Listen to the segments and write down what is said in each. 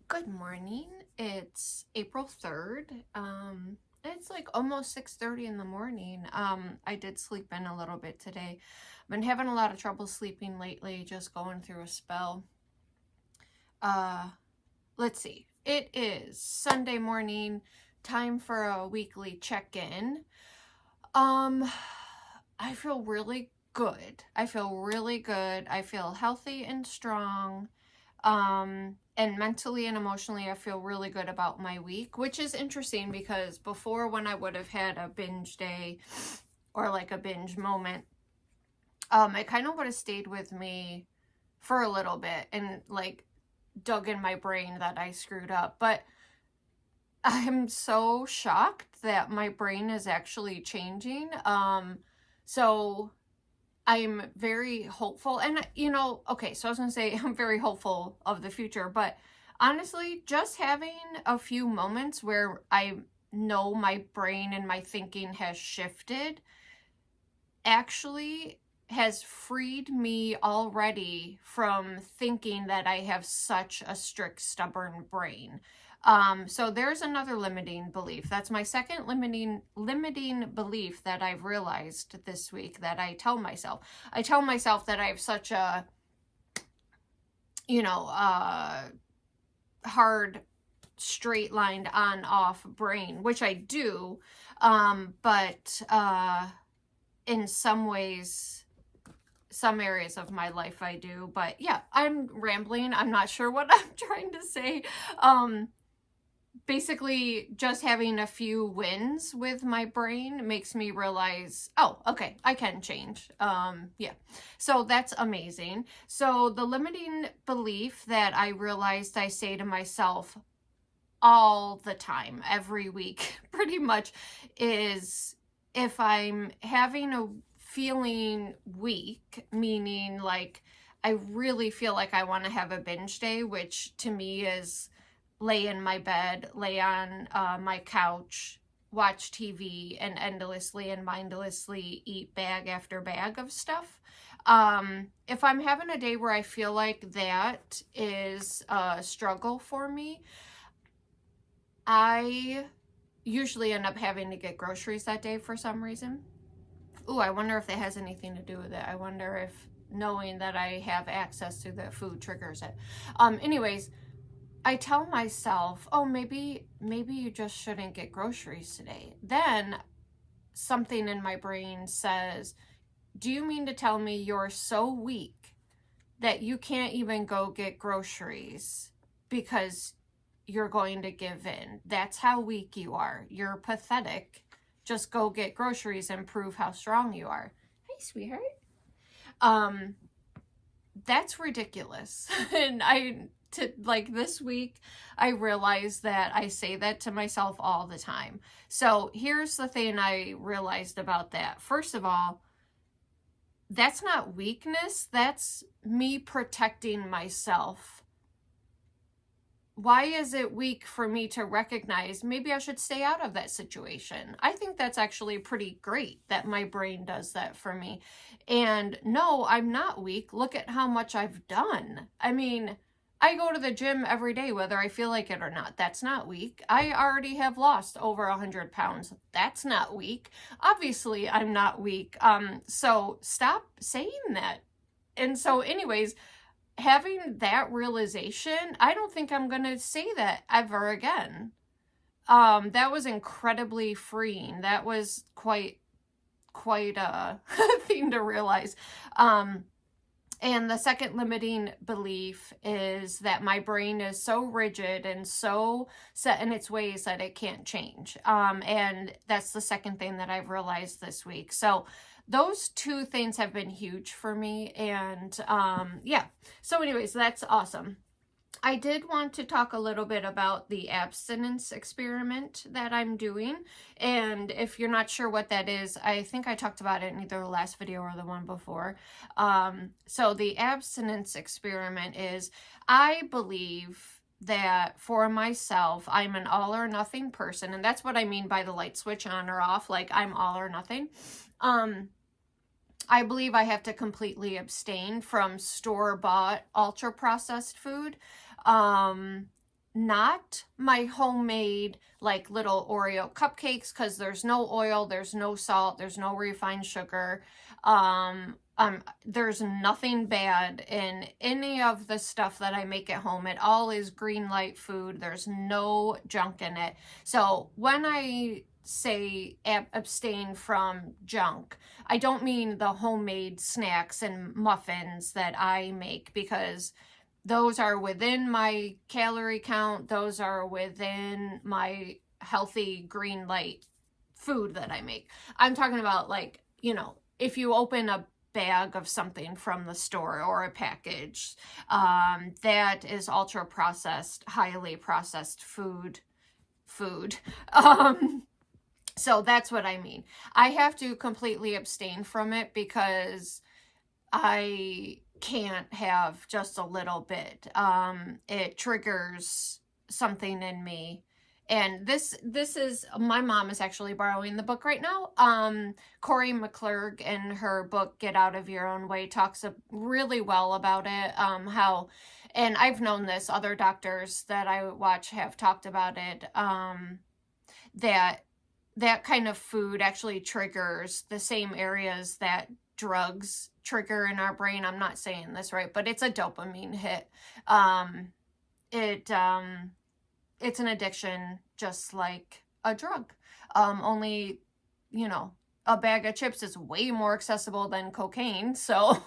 Good morning. It's April 3rd. It's like almost 6:30 in the morning. I did sleep in a little bit today. I've been having a lot of trouble sleeping lately, just going through a spell. Uh, let's see. It is Sunday morning, time for a weekly check-in. Um, I feel really good. I feel really good. I feel healthy and strong. And mentally and emotionally, I feel really good about my week, which is interesting because before, when I would have had a binge day or like a binge moment, it kind of would have stayed with me for a little bit and like dug in my brain that I screwed up. But I'm so shocked that my brain is actually changing. So I'm very hopeful. And, okay, so I was going to say I'm very hopeful of the future, but honestly, just having a few moments where I know my brain and my thinking has shifted actually has freed me already from thinking that I have such a strict, stubborn brain. So there's another limiting belief. That's my second limiting belief that I've realized this week that I tell myself. I tell myself that I have such a, you know, hard, straight lined on off brain, which I do. But in some ways, some areas of my life I do. But yeah, I'm rambling. I'm not sure what I'm trying to say. Basically, just having a few wins with my brain makes me realize, oh, okay, I can change. Yeah. So that's amazing. So the limiting belief that I realized I say to myself all the time, every week, pretty much, is if I'm having a feeling weak, meaning like I really feel like I want to have a binge day, which to me is lay in my bed, lay on my couch, watch TV, and endlessly and mindlessly eat bag after bag of stuff. If I'm having a day where I feel like that is a struggle for me, I usually end up having to get groceries that day for some reason. Ooh, I wonder if that has anything to do with it. I wonder if knowing that I have access to the food triggers it. Anyways, I tell myself, oh, maybe you just shouldn't get groceries today. Then something in my brain says, do you mean to tell me you're so weak that you can't even go get groceries because you're going to give in? That's how weak you are. You're pathetic. Just go get groceries and prove how strong you are. Hey, sweetheart. Um, that's ridiculous. And like this week, I realized that I say that to myself all the time. So here's the thing I realized about that. First of all, that's not weakness, that's me protecting myself. Why is it weak for me to recognize maybe I should stay out of that situation? I think that's actually pretty great that my brain does that for me. And no, I'm not weak. Look at how much I've done. I mean, I go to the gym every day, whether I feel like it or not. That's not weak. I already have lost over 100 pounds. That's not weak. Obviously, I'm not weak. So stop saying that. And so, anyways, having that realization, I don't think I'm going to say that ever again. That was incredibly freeing. That was quite a thing to realize. And the second limiting belief is that my brain is so rigid and so set in its ways that it can't change. And that's the second thing that I've realized this week. So those two things have been huge for me. And yeah. So anyways, that's awesome. I did want to talk a little bit about the abstinence experiment that I'm doing. And if you're not sure what that is, I think I talked about it in either the last video or the one before. So the abstinence experiment is, I believe that for myself, I'm an all or nothing person. And that's what I mean by the light switch on or off, like I'm all or nothing. I believe I have to completely abstain from store-bought ultra-processed food. not my homemade like little Oreo cupcakes, because there's no oil, there's no salt, there's no refined sugar. There's nothing bad in any of the stuff that I make at home. It all is green light food. There's no junk in it. So when I say abstain from junk, I don't mean the homemade snacks and muffins that I make, because those are within my calorie count. Those are within my healthy green light food that I make. I'm talking about, like, you know, if you open a bag of something from the store or a package, that is ultra processed, highly processed food. So that's what I mean. I have to completely abstain from it because I can't have just a little bit. It triggers something in me. And this is, my mom is actually borrowing the book right now. Kori McClurg, in her book, Get Out of Your Own Way, talks really well about it. How, and I've known this, other doctors that I watch have talked about it, that kind of food actually triggers the same areas that drugs trigger in our brain. I'm not saying this right, but it's a dopamine hit. It's an addiction just like a drug. Only, you know, a bag of chips is way more accessible than cocaine. So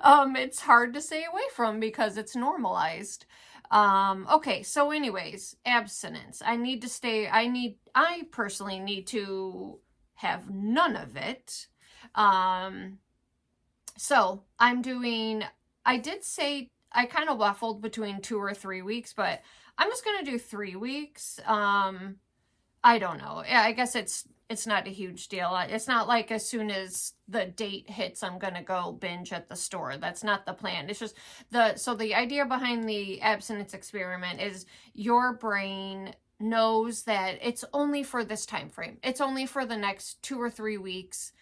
it's hard to stay away from because it's normalized. Okay, so anyways, abstinence. I personally need to have none of it. So I did say, I kind of waffled between 2 or 3 weeks, but I'm just going to do 3 weeks. I don't know. I guess it's not a huge deal. It's not like as soon as the date hits, I'm going to go binge at the store. That's not the plan. It's just so the idea behind the abstinence experiment is your brain knows that it's only for this time frame. It's only for the next 2 or 3 weeks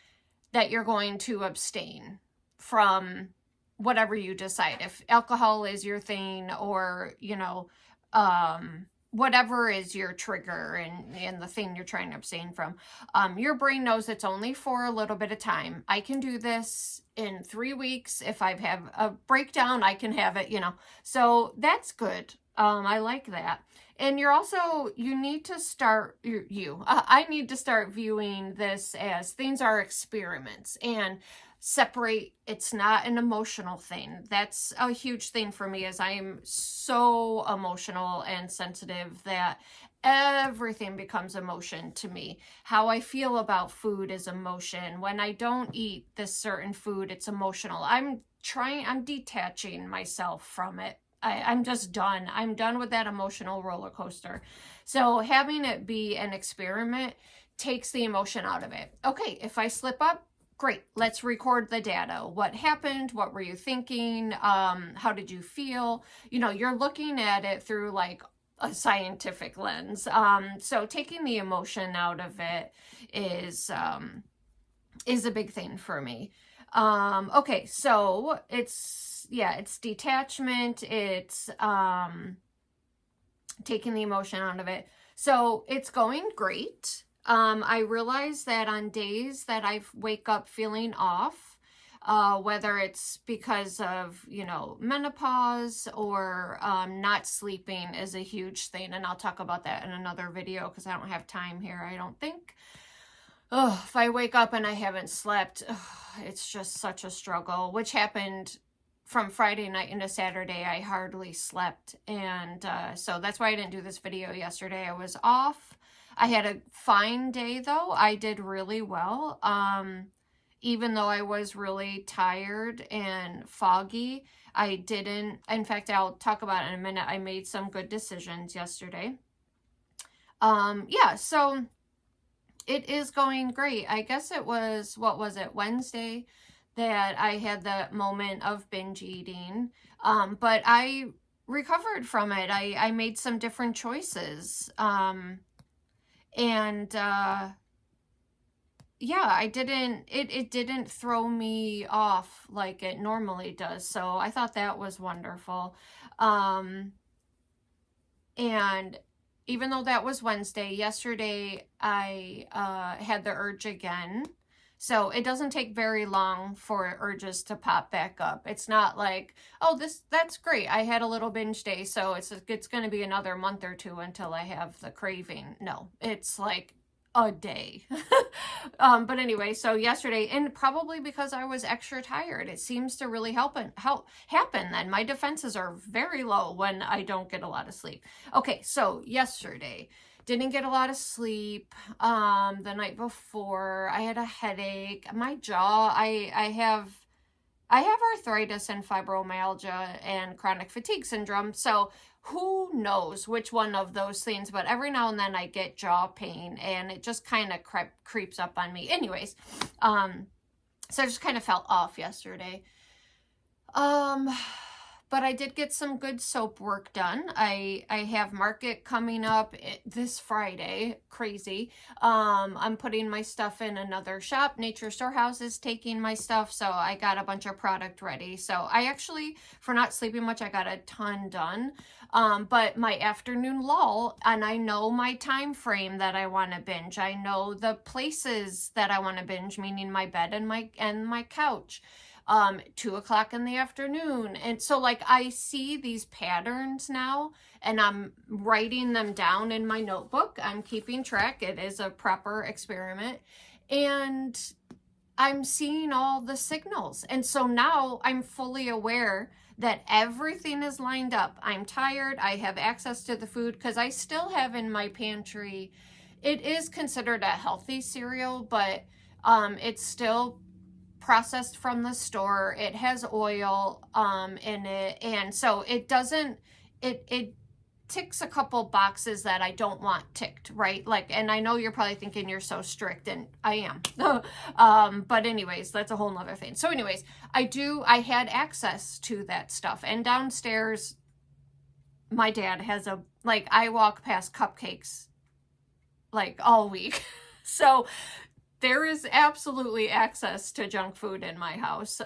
that you're going to abstain from whatever you decide. If alcohol is your thing, or, you know, whatever is your trigger and the thing you're trying to abstain from, your brain knows it's only for a little bit of time. I can do this in 3 weeks. If I have a breakdown, I can have it, you know. So that's good. I like that. And you need to start, I need to start viewing this as things are experiments, and separate. It's not an emotional thing. That's a huge thing for me, as I am so emotional and sensitive that everything becomes emotion to me. How I feel about food is emotion. When I don't eat this certain food, it's emotional. I'm detaching myself from it. I'm just done. I'm done with that emotional roller coaster. So having it be an experiment takes the emotion out of it. Okay, if I slip up, great, let's record the data. What happened? What were you thinking? How did you feel? You know, you're looking at it through like a scientific lens. So taking the emotion out of it is a big thing for me. Okay, so it's detachment. It's taking the emotion out of it. So it's going great. I realize that on days that I wake up feeling off, whether it's because of, you know, menopause or not sleeping is a huge thing. And I'll talk about that in another video because I don't have time here, I don't think. Oh, if I wake up and I haven't slept, it's just such a struggle, which happened from Friday night into Saturday. I hardly slept. And so that's why I didn't do this video yesterday. I was off. I had a fine day though. I did really well. Even though I was really tired and foggy, I didn't, in fact, I'll talk about it in a minute. I made some good decisions yesterday. Yeah, so it is going great. I guess it was, what was it, Wednesday, that I had the moment of binge eating. But I recovered from it. I made some different choices. Yeah, it didn't throw me off like it normally does. So I thought that was wonderful. And even though that was Wednesday, yesterday I had the urge again. So it doesn't take very long for urges to pop back up. It's not like, oh, that's great. I had a little binge day, so it's going to be another month or two until I have the craving. No, it's like a day. But anyway, so yesterday, and probably because I was extra tired, it seems to really happen then. My defenses are very low when I don't get a lot of sleep. Okay, so yesterday, didn't get a lot of sleep. The night before, I had a headache. My jaw, I have arthritis and fibromyalgia and chronic fatigue syndrome. So who knows which one of those things, but every now and then I get jaw pain and it just kind of creeps up on me. Anyways, so I just kind of felt off yesterday. But I did get some good soap work done. I have market coming up this Friday. Crazy. I'm putting my stuff in another shop. Nature Storehouse is taking my stuff, so I got a bunch of product ready. So I actually, for not sleeping much, I got a ton done. But my afternoon lull, and I know my time frame that I want to binge. I know the places that I want to binge, meaning my bed and my couch. 2 o'clock in the afternoon. And so like I see these patterns now and I'm writing them down in my notebook. I'm keeping track. It is a proper experiment. And I'm seeing all the signals. And so now I'm fully aware that everything is lined up. I'm tired. I have access to the food because I still have in my pantry. It is considered a healthy cereal, but it's still processed from the store. It has oil in it, and so it doesn't it ticks a couple boxes that I don't want ticked, right? Like, and I know you're probably thinking you're so strict, and I am. But anyways, that's a whole nother thing. So anyways, I had access to that stuff, and downstairs my dad has I walk past cupcakes like all week. So there is absolutely access to junk food in my house.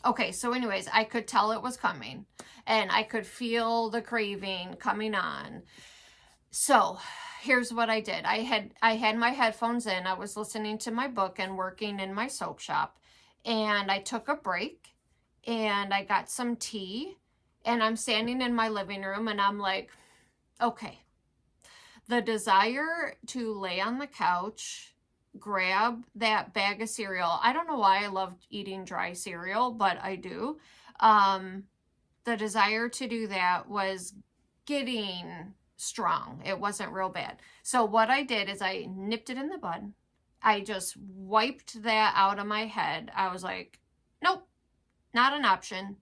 Okay, so anyways, I could tell it was coming and I could feel the craving coming on. So here's what I did. I had my headphones in. I was listening to my book and working in my soap shop, and I took a break and I got some tea, and I'm standing in my living room and I'm like, okay, the desire to lay on the couch, grab that bag of cereal. I don't know why I love eating dry cereal, but I do. The desire to do that was getting strong. It wasn't real bad. So what I did is I nipped it in the bud. I just wiped that out of my head. I was like, nope, not an option.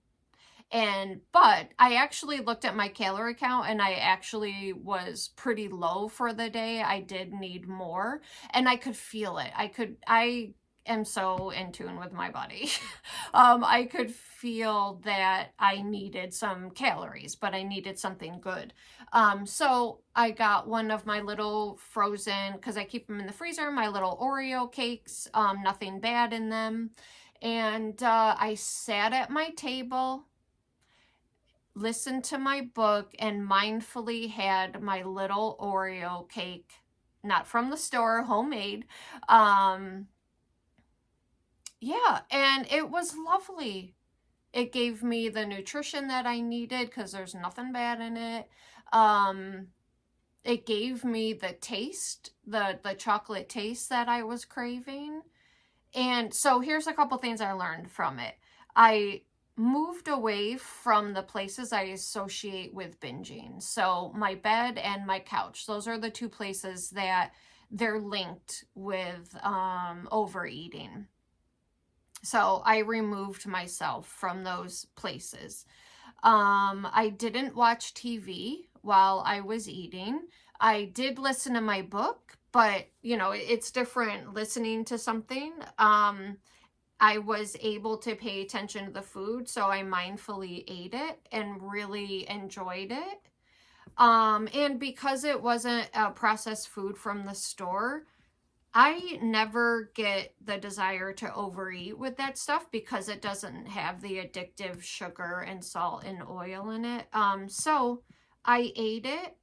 But I actually looked at my calorie count and I actually was pretty low for the day. I did need more and I could feel it. I am so in tune with my body. I could feel that I needed some calories, but I needed something good. So I got one of my little frozen, because I keep them in the freezer, my little Oreo cakes, nothing bad in them. And I sat at my table, listened to my book, and mindfully had my little Oreo cake, not from the store, homemade. Yeah, and it was lovely. It gave me the nutrition that I needed because there's nothing bad in it. It gave me the taste, the chocolate taste that I was craving. And so here's a couple things I learned from it. I moved away from the places I associate with binging. So my bed and my couch, those are the two places that they're linked with overeating. So I removed myself from those places. I didn't watch TV while I was eating. I did listen to my book, but you know, it's different listening to something. I was able to pay attention to the food, so I mindfully ate it and really enjoyed it. And because it wasn't a processed food from the store, I never get the desire to overeat with that stuff because it doesn't have the addictive sugar and salt and oil in it. So I ate it.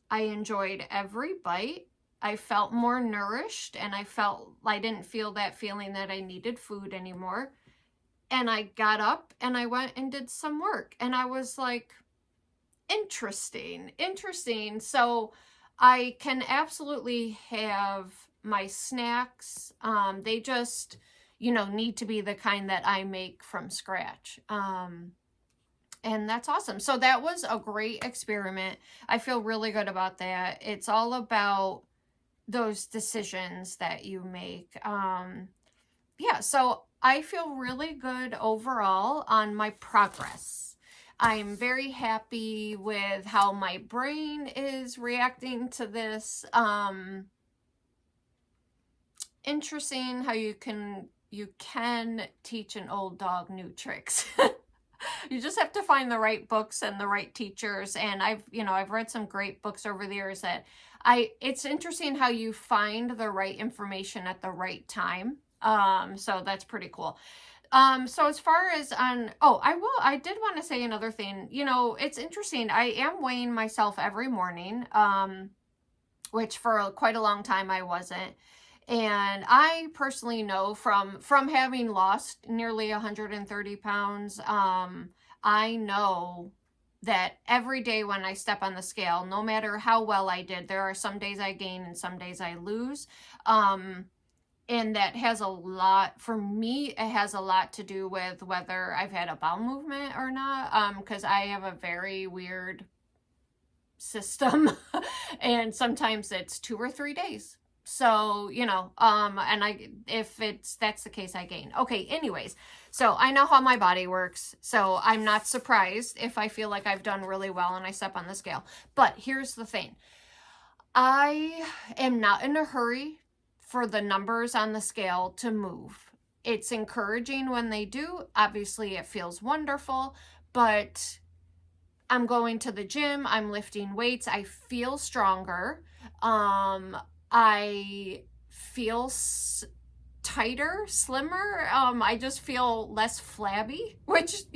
I enjoyed every bite. I felt more nourished, and I didn't feel that feeling that I needed food anymore. And I got up and I went and did some work, and I was like, interesting, interesting. So I can absolutely have my snacks. They just, need to be the kind that I make from scratch. And that's awesome. So that was a great experiment. I feel really good about that. It's all about those decisions that you make. Yeah, so I feel really good overall on my progress. I'm very happy with how my brain is reacting to this. Interesting how you can teach an old dog new tricks. You just have to find the right books and the right teachers. And I've read some great books over the years that it's interesting how you find the right information at the right time. So that's pretty cool. So as far as I did want to say another thing. It's interesting. I am weighing myself every morning, which for quite a long time I wasn't. And I personally know from having lost nearly 130 pounds, I know that every day when I step on the scale, no matter how well I did, there are some days I gain and some days I lose. And that has a lot, for me, it has a lot to do with whether I've had a bowel movement or not, because I have a very weird system, and sometimes it's 2 or 3 days. So, and if that's the case, I gain. Okay, anyways, so I know how my body works, so I'm not surprised if I feel like I've done really well and I step on the scale. But here's the thing. I am not in a hurry for the numbers on the scale to move. It's encouraging when they do. Obviously, it feels wonderful, but I'm going to the gym. I'm lifting weights. I feel stronger. I feel tighter, slimmer. I just feel less flabby, which,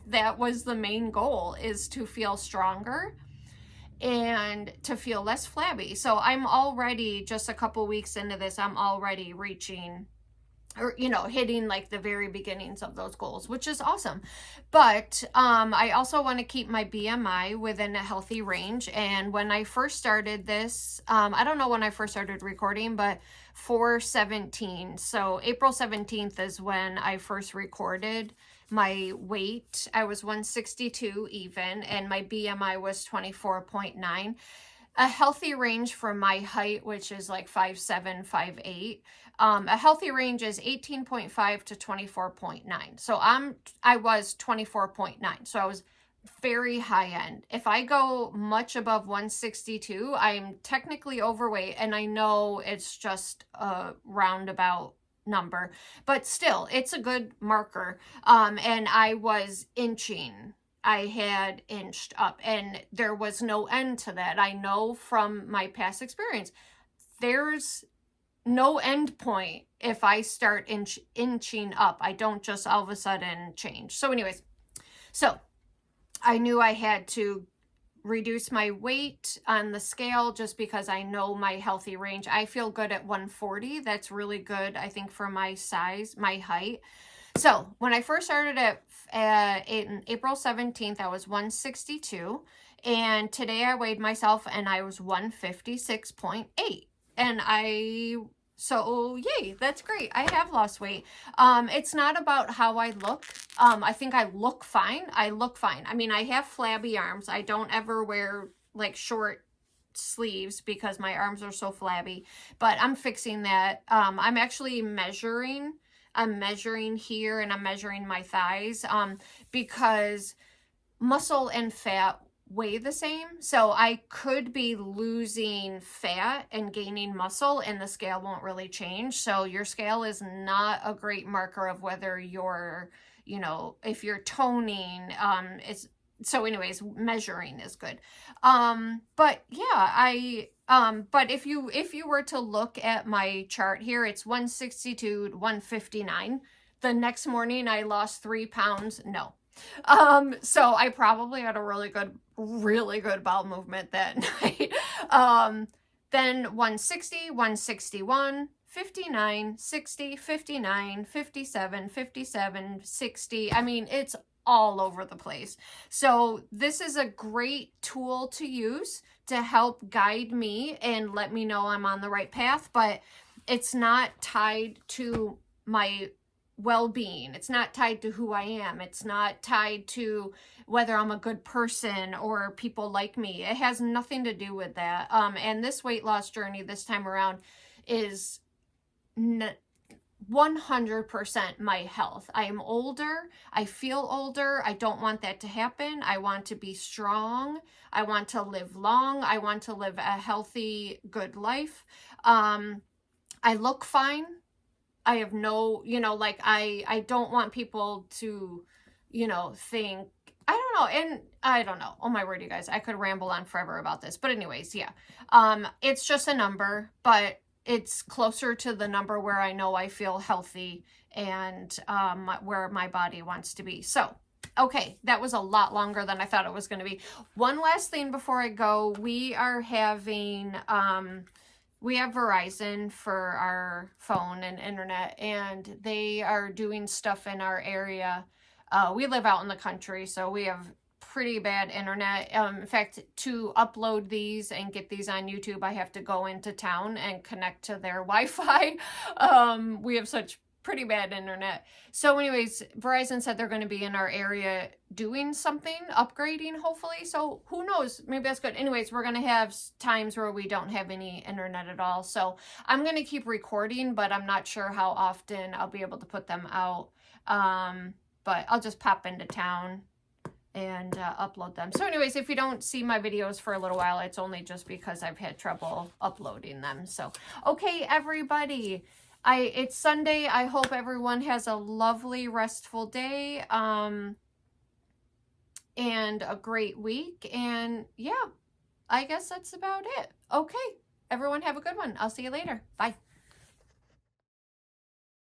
that was the main goal, is to feel stronger and to feel less flabby. So I'm already, just a couple weeks into this, I'm already reaching, or hitting like the very beginnings of those goals, which is awesome. But I also want to keep my BMI within a healthy range. And when I first started this, I don't know when I first started recording, but 4/17, so April 17th is when I first recorded my weight. I was 162 even, and my BMI was 24.9. A healthy range for my height, which is like 5'7", 5'8". A healthy range is 18.5 to 24.9. So I was 24.9. So I was very high end. If I go much above 162, I'm technically overweight, and I know it's just a roundabout number, but still, it's a good marker. And I was inching. I had inched up, and there was no end to that. I know from my past experience, there's no end point if I start inching up. I don't just all of a sudden change. So anyways, so I knew I had to reduce my weight on the scale just because I know my healthy range. I feel good at 140. That's really good, I think, for my size, my height. So when I first started in April 17th, I was 162. And today I weighed myself and I was 156.8. And so yay, that's great. I have lost weight. It's not about how I look. I think I look fine. I mean, I have flabby arms. I don't ever wear like short sleeves because my arms are so flabby, but I'm fixing that. I'm actually measuring. I'm measuring here, and I'm measuring my thighs, because muscle and fat weigh the same. So I could be losing fat and gaining muscle, and the scale won't really change. So your scale is not a great marker of whether you're, if you're toning. So anyways, measuring is good. But yeah, but if you were to look at my chart here, it's 162 to 159. The next morning I lost 3 pounds. No. So I probably had a really good bowel movement that night. Then 160, 161, 59, 60, 59, 57, 57, 60. I mean, it's all over the place. So this is a great tool to use to help guide me and let me know I'm on the right path, but it's not tied to my well-being. It's not tied to who I am. It's not tied to whether I'm a good person or people like me. It has nothing to do with that. And this weight loss journey this time around is 100% my health. I am older. I feel older. I don't want that to happen. I want to be strong. I want to live long. I want to live a healthy, good life. I look fine. I have no, like I don't want people to, think, I don't know. And I don't know. Oh my word, you guys, I could ramble on forever about this. But anyways, yeah. It's just a number, but it's closer to the number where I know I feel healthy and where my body wants to be. So, okay, that was a lot longer than I thought it was going to be. One last thing before I go, we are having, we have Verizon for our phone and internet, and they are doing stuff in our area. We live out in the country, so we have pretty bad internet. In fact, to upload these and get these on YouTube, I have to go into town and connect to their Wi-Fi. We have such pretty bad internet. So anyways, Verizon said they're going to be in our area doing something, upgrading hopefully. So who knows? Maybe that's good. Anyways, we're going to have times where we don't have any internet at all. So I'm going to keep recording, but I'm not sure how often I'll be able to put them out. But I'll just pop into town and upload them. So anyways, if you don't see my videos for a little while, it's only just because I've had trouble uploading them. So, okay, everybody. It's Sunday. I hope everyone has a lovely, restful day, and a great week. And yeah, I guess that's about it. Okay, everyone have a good one. I'll see you later. Bye.